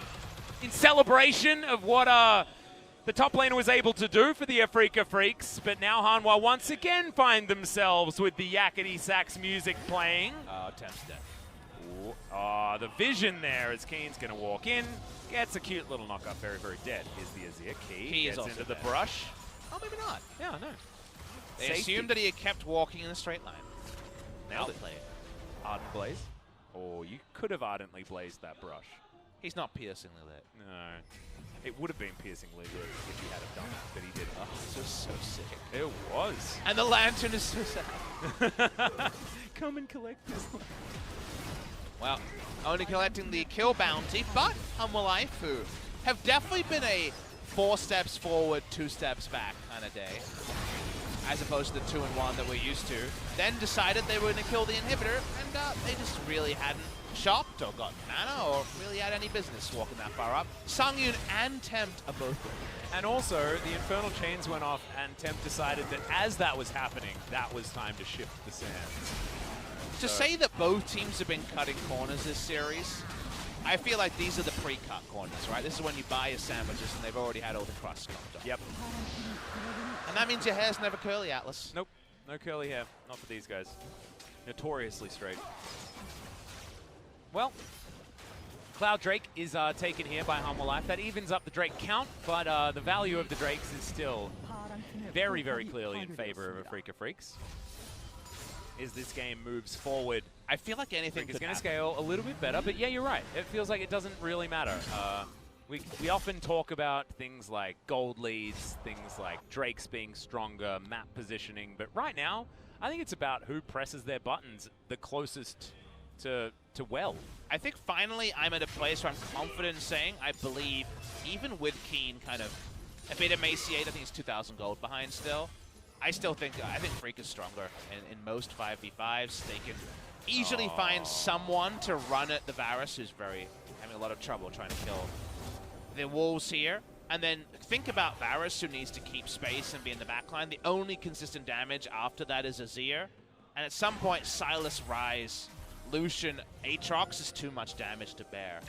in celebration of what the top laner was able to do for the Afreeca Freecs. But now Hanwha once again find themselves with the yakety sax music playing. Tempt's dead. The vision there as Kiin's going to walk in. Gets a cute little knockup. Very, very dead is the Azir. Key gets into the brush. Oh, maybe not. Yeah, no. They assumed that he had kept walking in a straight line. Now they play it. Ardent Blaze. Or you could have ardently blazed that brush. He's not piercingly lit. No. It would have been piercingly lit if he had have done it, but he didn't. Oh, this was so sick. It was. And the lantern is so sad. Come and collect this one. Well, only collecting the kill bounty, but Hanwha Life, who have definitely been a 4 steps forward, 2 steps back kind of day, as opposed to the 2-1 that we're used to, then decided they were going to kill the inhibitor, and they just really hadn't shopped or got mana or really had any business walking that far up. Sangyoon and Tempt are both good. And also, the Infernal Chains went off, and Tempt decided that as that was happening, that was time to shift the sands. To say that both teams have been cutting corners this series, I feel like these are the pre-cut corners, right? This is when you buy your sandwiches and they've already had all the crust cooked up. Yep. And that means your hair's never curly, Atlas. Nope. No curly hair. Not for these guys. Notoriously straight. Well, Cloud Drake is taken here by Hanwha Life. That evens up the Drake count, but the value of the Drakes is still very, very clearly in favor of Afreeca Freecs. As this game moves forward, I feel like anything is going to scale a little bit better, but yeah, you're right. It feels like it doesn't really matter. We often talk about things like gold leads, things like Drakes being stronger, map positioning, but right now, I think it's about who presses their buttons the closest to well. I think finally I'm at a place where I'm confident in saying I believe, even with Kiin kind of a bit emaciated, I think it's 2,000 gold behind still. I think Freak is stronger in most 5v5s. They can easily find someone to run at the Varus, who's having a lot of trouble trying to kill the wolves here. And then think about Varus, who needs to keep space and be in the backline. The only consistent damage after that is Azir. And at some point, Silas Rise, Lucian, Aatrox is too much damage to bear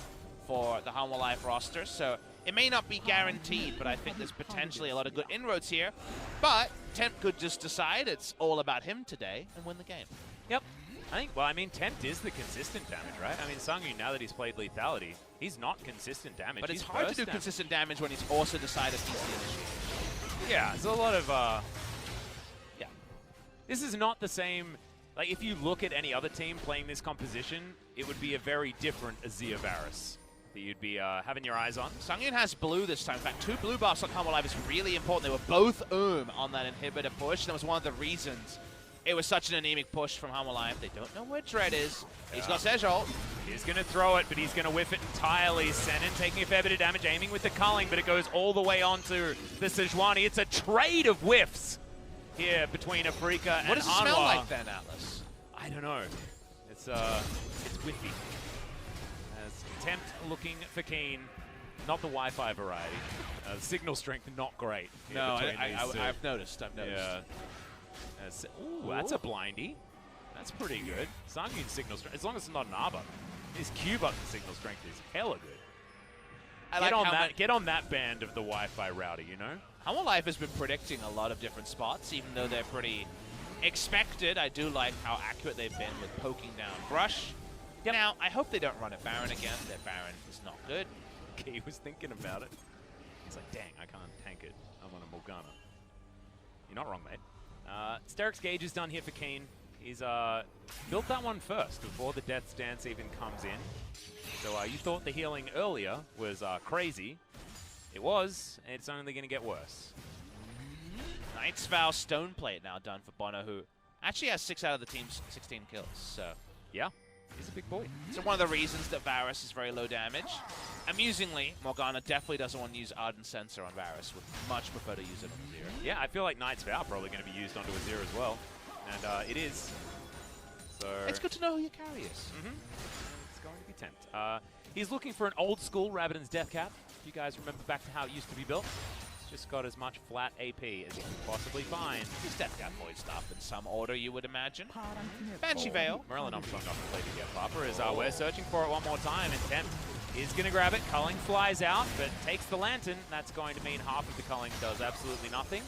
for the Hanwha Life roster. So it may not be guaranteed, but I think there's potentially a lot of good inroads here. But Tempt could just decide it's all about him today and win the game. Yep. I mean, Tempt is the consistent damage, right? I mean, sangyoon, now that he's played lethality, he's not consistent damage. But it's hard to do consistent damage when he's also decided he's the initiator. Yeah, there's a lot of, yeah. This is not the same, like, if you look at any other team playing this composition, it would be a very different Azir Varus that you'd be having your eyes on. sangyoon has blue this time. In fact, 2 blue buffs on Hanwha Life is really important. They were both on that inhibitor push. That was one of the reasons it was such an anemic push from Hanwha Life. They don't know where Dread is. He's got Sedge ult. He's going to throw it, but he's going to whiff it entirely. Senan taking a fair bit of damage, aiming with the culling, but it goes all the way onto the SoHwan. It's a trade of whiffs here between Afreeca and Hanwha. What does it smell like then, Atlas? I don't know. It's whiffy. As Tempt looking for Kiin, not the Wi-Fi variety. Signal strength not great. No, I've noticed. Yeah. Ooh, that's a blindy. That's pretty good. sangyoon signal strength, as long as it's not an R button. His Q button signal strength is hella good. Get on that band of the Wi-Fi router, you know? Hanwha Life has been predicting a lot of different spots, even though they're pretty expected. I do like how accurate they've been with poking down Brush. Yep. Now, I hope they don't run a Baron again. Their Baron is not good. He was thinking about it. He's like, dang, I can't tank it. I'm on a Morgana. You're not wrong, mate. Steric's Gauge is done here for Kiin. He's built that one first before the Death's Dance even comes in. So you thought the healing earlier was crazy. It was, and it's only going to get worse. Knight's Vow Stoneplate now done for bonO, who actually has 6 out of the team's 16 kills. So yeah, he's a big boy. So one of the reasons that Varus is very low damage. Amusingly, Morgana definitely doesn't want to use Ardent Sensor on Varus. Would much prefer to use it on Azir. Yeah, I feel like Knight's Vow probably going to be used onto Azir as well. And it is. So it's good to know who your carry is. It's going to be Tempt. He's looking for an old school Rabbidan's Death Cap. If you guys remember back to how it used to be built. It's just got as much flat AP as you can possibly find. His Death Cap void stuff in some order, you would imagine. Banshee Veil. Morellan not completed yet, Papa, as we're searching for it one more time, and Tempt is going to grab it. Culling flies out, but takes the Lantern. That's going to mean half of the culling does absolutely nothing.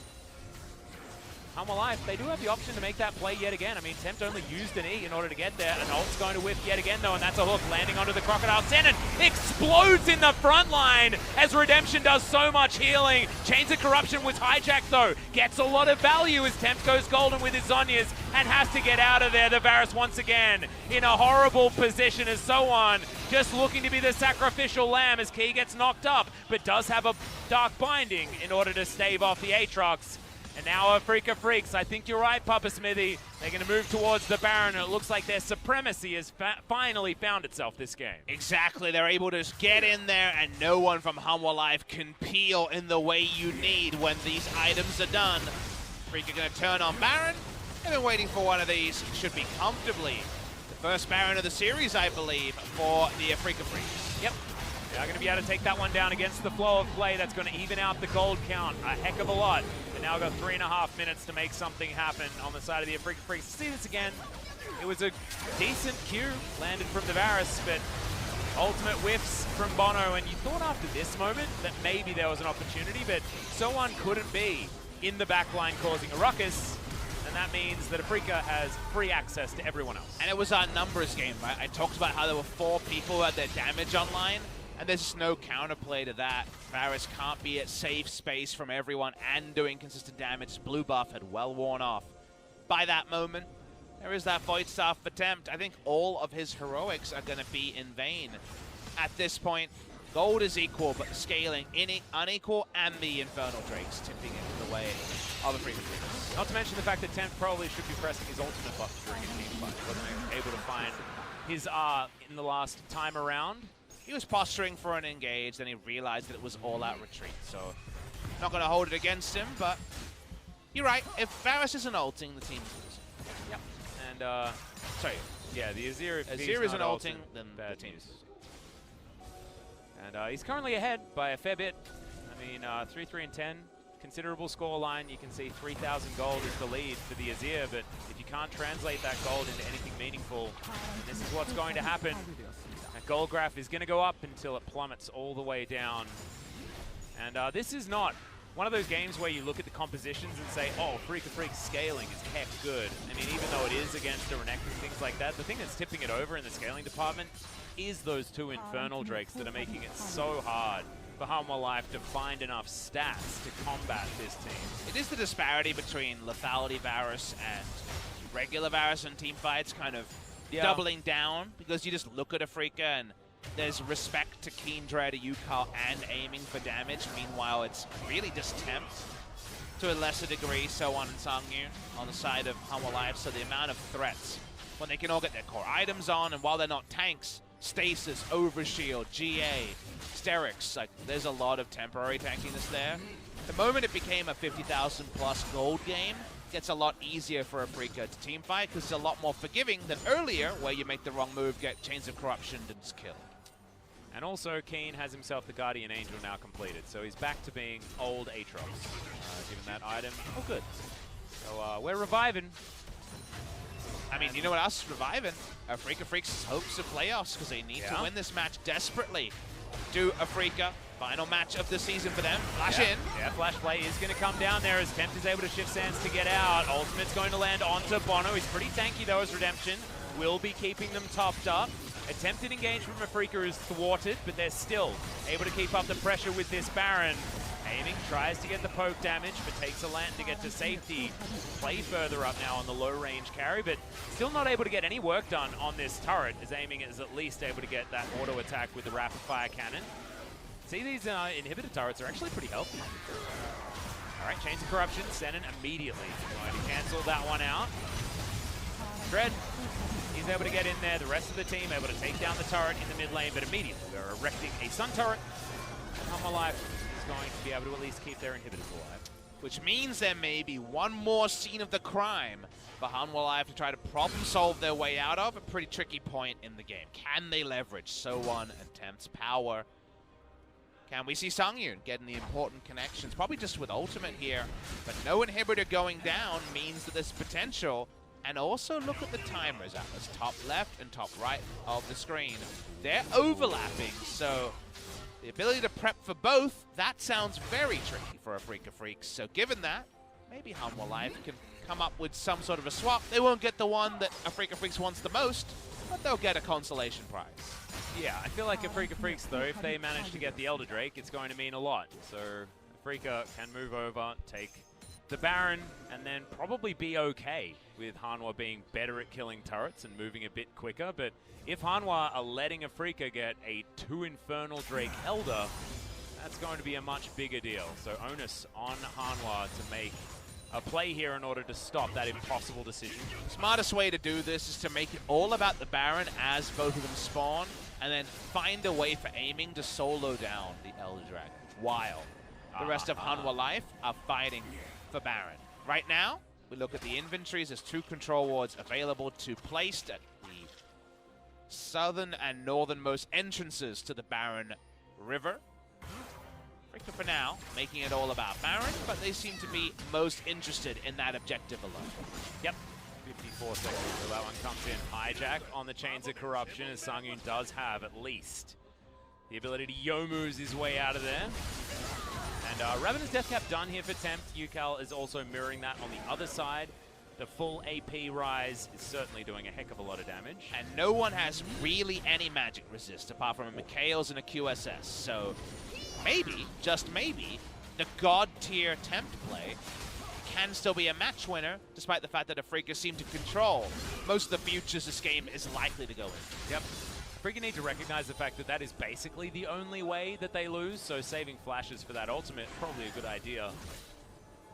Hanwha Life, they do have the option to make that play yet again. I mean, Tempt only used an E in order to get there. An ult's going to whiff yet again, though, and that's a hook landing onto the Crocodile. Senan explodes in the front line as Redemption does so much healing. Chains of Corruption was hijacked, though. Gets a lot of value as Tempt goes golden with his Zhonya's and has to get out of there. The Varus once again in a horrible position as SoHwan just looking to be the sacrificial lamb as Key gets knocked up, but does have a Dark Binding in order to stave off the Aatrox. And now Afreeca Freecs, I think you're right, Papa Smithy. They're going to move towards the Baron, and it looks like their supremacy has finally found itself this game. Exactly. They're able to just get in there, and no one from Hanwha Life can peel in the way you need when these items are done. Afreeca going to turn on Baron. They've been waiting for one of these. Should be comfortably the first Baron of the series, I believe, for the Afreeca Freecs. Yep. They're going to be able to take that one down against the flow of play. That's going to even out the gold count a heck of a lot. And now got 3.5 minutes to make something happen on the side of the Afreeca Freecs. See this again. It was a decent Q landed from the Varus, but ultimate whiffs from bonO. And you thought after this moment that maybe there was an opportunity, but SoHwan couldn't be in the backline causing a ruckus. And that means that Afreeca has free access to everyone else. And it was our numbers game, right? I talked about how there were 4 people who had their damage online. And there's just no counterplay to that. Varus can't be at safe space from everyone and doing consistent damage. Blue buff had well worn off. By that moment, there is that Void Staff for Tempt. I think all of his heroics are going to be in vain. At this point, gold is equal, but the scaling unequal, and the Infernal Drakes tipping into the way of the Afreeca Freecs. Not to mention the fact that Tempt probably should be pressing his ultimate button during a team fight. Wasn't able to find his R in the last time around. He was posturing for an engage, then he realized that it was all-out retreat, so not going to hold it against him, but you're right. If Varus isn't ulting, the team is losing. Yep. And, sorry. Yeah, the Azir, if Azir isn't ulting, then the team is losing. And he's currently ahead by a fair bit. I mean, 3-3 and 10. considerable score line. You can see 3,000 gold is the lead for the Azir, but if you can't translate that gold into anything meaningful, this is what's going to happen. That gold graph is going to go up until it plummets all the way down. And this is not one of those games where you look at the compositions and say, oh, Afreeca Freecs scaling is heck good. I mean, even though it is against a Renekton and things like that, the thing that's tipping it over in the scaling department is those two Infernal Drakes that are making it so hard for Hanwha Life to find enough stats to combat this team. It is the disparity between Lethality Varus and regular Varus in team fights kind of doubling down, because you just look at Afreeca and there's respect to Kiin, Dread, Ucal, and aiming for damage. Meanwhile, it's really just Tempt, to a lesser degree, SoHwan and sangyoon on the side of Hanwha Life. So the amount of threats, when they can all get their core items on, and while they're not tanks, Stasis, Overshield, GA, Sterix, like there's a lot of temporary tankiness there. The moment it became a 50,000 plus gold game, it gets a lot easier for Afreeca to teamfight, because it's a lot more forgiving than earlier, where you make the wrong move, get Chains of Corruption, and just kill. And also, Kiin has himself the Guardian Angel now completed, so he's back to being old Aatrox. Given that item, oh good. So we're reviving. I mean, you know what else is reviving? Afreeca Freecs' hopes of playoffs, because they need to win this match desperately. Do Afreeca, final match of the season for them. Flash in. Yeah, flash play is going to come down there as Tempt is able to shift sands to get out. Ultimate's going to land onto bonO. He's pretty tanky though as Redemption. Will be keeping them topped up. Attempted engagement from Afreeca is thwarted, but they're still able to keep up the pressure with this Baron. Aiming, tries to get the poke damage, but takes a land to get to safety. Play further up now on the low range carry, but still not able to get any work done on this turret, as Aiming is at least able to get that auto attack with the rapid fire cannon. See, these inhibitor turrets are actually pretty healthy. All right, Chains of Corruption, Senan immediately going to cancel that one out. Dread, he's able to get in there. The rest of the team able to take down the turret in the mid lane, but immediately they're erecting a Sun turret. Hanwha Life going to be able to at least keep their inhibitors alive. Which means there may be one more scene of the crime for Hanwha Life to try to problem solve their way out of. A pretty tricky point in the game. Can they leverage SoHwan and Tempt's power? Can we see sangyoon getting the important connections? Probably just with ultimate here, but no inhibitor going down means that there's potential. And also look at the timers, Atlas, top left and top right of the screen. They're overlapping, so the ability to prep for both, that sounds very tricky for Afreeca Freecs. So given that, maybe Hanwha Life can come up with some sort of a swap. They won't get the one that Afreeca Freecs wants the most, but they'll get a consolation prize. Yeah, I feel like Afreeca Freecs, though, if they manage to get the Elder Drake, it's going to mean a lot. So Afreeca can move over, take the Baron, and then probably be okay with Hanwha being better at killing turrets and moving a bit quicker. But if Hanwha are letting Afreeca get a 2 Infernal Drake Elder, that's going to be a much bigger deal. So onus on Hanwha to make a play here in order to stop that impossible decision. Smartest way to do this is to make it all about the Baron as both of them spawn, and then find a way for aiming to solo down the Elder Dragon, while the rest of Hanwha Life are fighting for Baron. Right now, we look at the inventories. There's 2 control wards available to place at the southern and northernmost entrances to the Baron River. Afreeca for now, making it all about Baron, but they seem to be most interested in that objective alone. Yep. 54 seconds until that one comes in. Hijack on the Chains of Corruption, as sangyoon does have at least the ability to Yomu's his way out of there. And Ravenous Deathcap done here for Tempt. Ucal is also mirroring that on the other side. The full AP rise is certainly doing a heck of a lot of damage. And no one has really any magic resist apart from a Mikhail's and a QSS. So maybe, just maybe, the god tier Tempt play can still be a match winner, despite the fact that Afreeca seem to control most of the futures this game is likely to go in. Yep. Afreeca need to recognize the fact that that is basically the only way that they lose, so saving flashes for that ultimate, probably a good idea.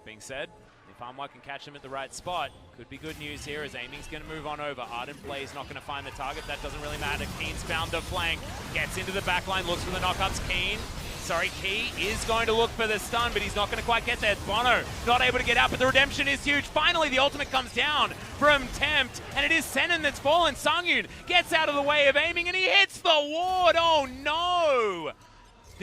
Being said, if Hanwha can catch him at the right spot, could be good news here as Aiming's going to move on over. Ardent Blaze not going to find the target. That doesn't really matter. Kiin's found the flank. Gets into the backline, looks for the knockups. Kiin is going to look for the stun, but he's not going to quite get there. bonO not able to get out, but the redemption is huge. Finally, the ultimate comes down from Tempt, and it is Senan that's fallen. sangyoon gets out of the way of Aiming, and he hits the ward. Oh no!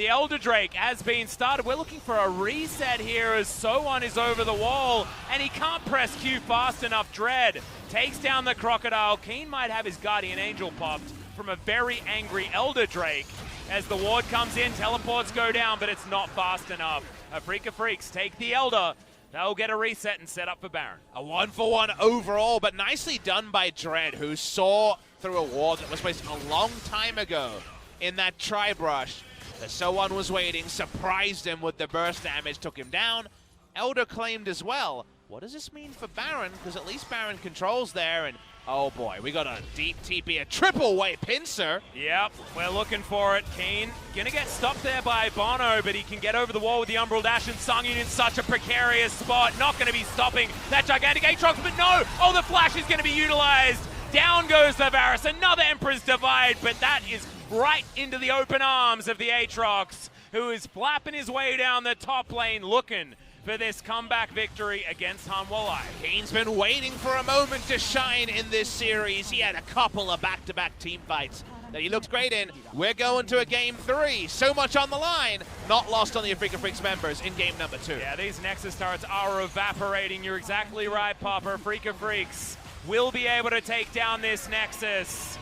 The Elder Drake has been started. We're looking for a reset here as SoHwan is over the wall, and he can't press Q fast enough. Dread takes down the Crocodile. Kiin might have his Guardian Angel popped from a very angry Elder Drake. As the ward comes in, teleports go down, but it's not fast enough. Afreeca Freecs take the Elder. They'll get a reset and set up for Baron. A 1-for-1 overall, but nicely done by Dread, who saw through a ward that was placed a long time ago in that tri-brush. The SoHwan was waiting, surprised him with the burst damage, took him down. Elder claimed as well. What does this mean for Baron? Because at least Baron controls there, and oh boy, we got a deep TP, a triple white pincer. Yep, we're looking for it. Kiin gonna get stopped there by bonO, but he can get over the wall with the Umbral Dash, and sangyoon in such a precarious spot. Not gonna be stopping that gigantic Aatrox, but no! Oh, the flash is gonna be utilized. Down goes the Varus, another Emperor's Divide, but that is right into the open arms of the Aatrox, who is flapping his way down the top lane, looking for this comeback victory against Hanwha. Kiin's been waiting for a moment to shine in this series. He had a couple of back-to-back team fights that he looked great in. We're going to a game 3. So much on the line. Not lost on the Afreeca Freecs members in game number 2. Yeah, these Nexus turrets are evaporating. You're exactly right, Papa. Afreeca Freecs will be able to take down this Nexus.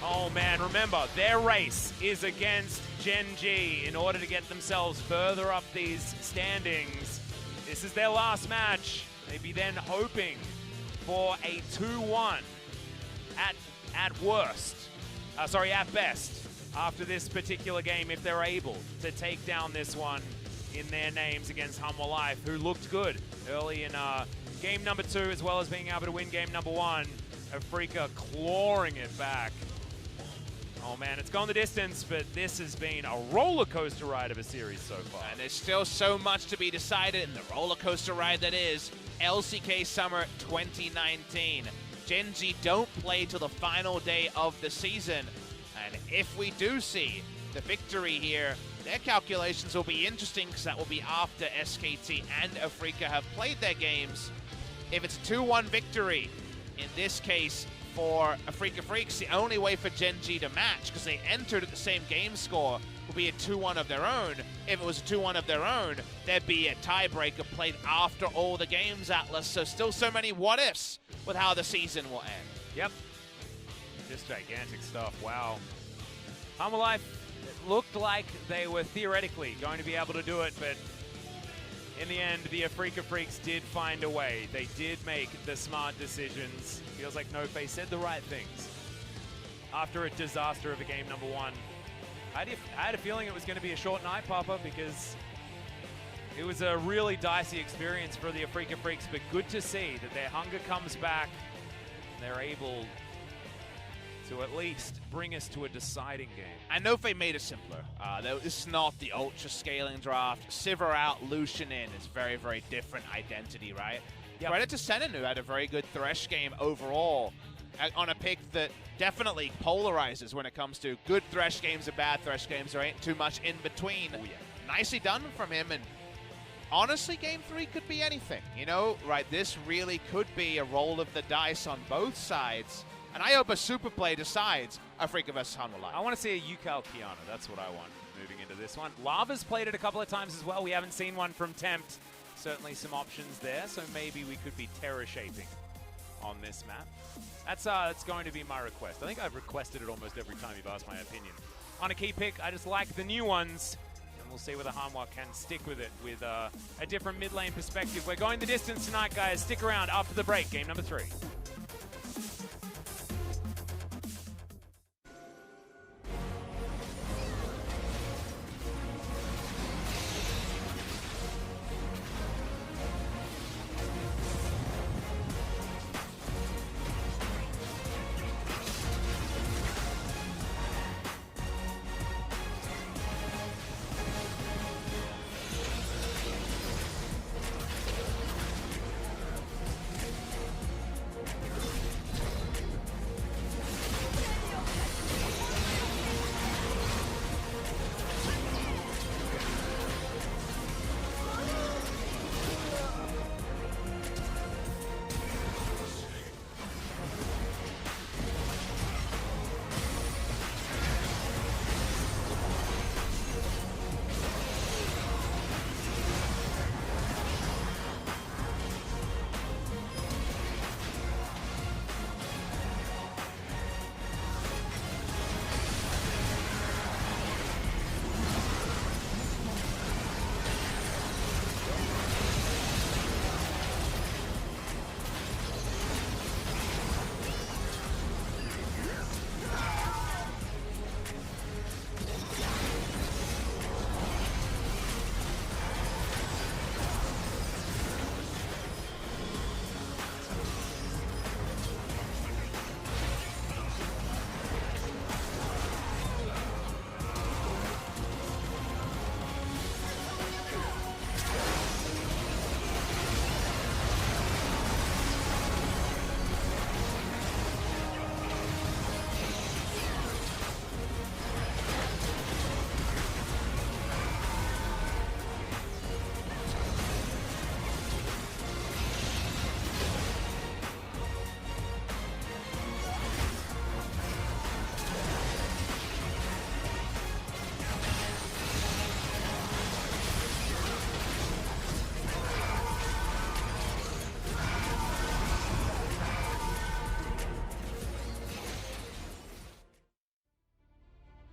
Oh man, remember, their race is against Gen G in order to get themselves further up these standings. This is their last match. Maybe then hoping for a 2-1 at worst. At best, after this particular game, if they're able to take down this one in their names against Hanwha, who looked good early in game number 2, as well as being able to win game number 1. Afreeca clawing it back. Oh man, it's gone the distance, but this has been a roller coaster ride of a series so far. And there's still so much to be decided in the roller coaster ride that is LCK Summer 2019. Gen G don't play till the final day of the season. And if we do see the victory here, their calculations will be interesting because that will be after SKT and Afreeca have played their games. If it's a 2-1 victory, in this case, for Afreeca Freecs, the only way for Gen G to match, because they entered at the same game score, will be a 2-1 of their own. If it was a 2-1 of their own, there'd be a tiebreaker played after all the games, Atlas. So still so many what-ifs with how the season will end. Yep. Just gigantic stuff. Wow. Hanwha, it looked like they were theoretically going to be able to do it, but in the end, the Afreeca Freecs did find a way. They did make the smart decisions. Feels like NoFace said the right things. After a disaster of a game number 1, I had a feeling it was going to be a short night, Papa, because it was a really dicey experience for the Afreeca Freecs, but good to see that their hunger comes back and they're able to at least bring us to a deciding game. And NoFace made it simpler. This is not the ultra scaling draft. Sivir out, Lucian in. It's very, very different identity, right? Yep. Credit to Senan, who had a very good Thresh game overall on a pick that definitely polarizes when it comes to good Thresh games and bad Thresh games. There ain't too much in between. Oh, yeah. Nicely done from him. And honestly, game 3 could be anything. You know, right? This really could be a roll of the dice on both sides. And I hope a super play decides Afreeca versus Hanwha. I want to see a Ucal Kiana. That's what I want moving into this one. Lava's played it a couple of times as well. We haven't seen one from Tempt. Certainly some options there, so maybe we could be terror shaping on this map. That's going to be my request. I think I've requested it almost every time you've asked my opinion. On a key pick, I just like the new ones. And we'll see whether Hanwha can stick with it with a different mid lane perspective. We're going the distance tonight, guys. Stick around after the break. Game number 3.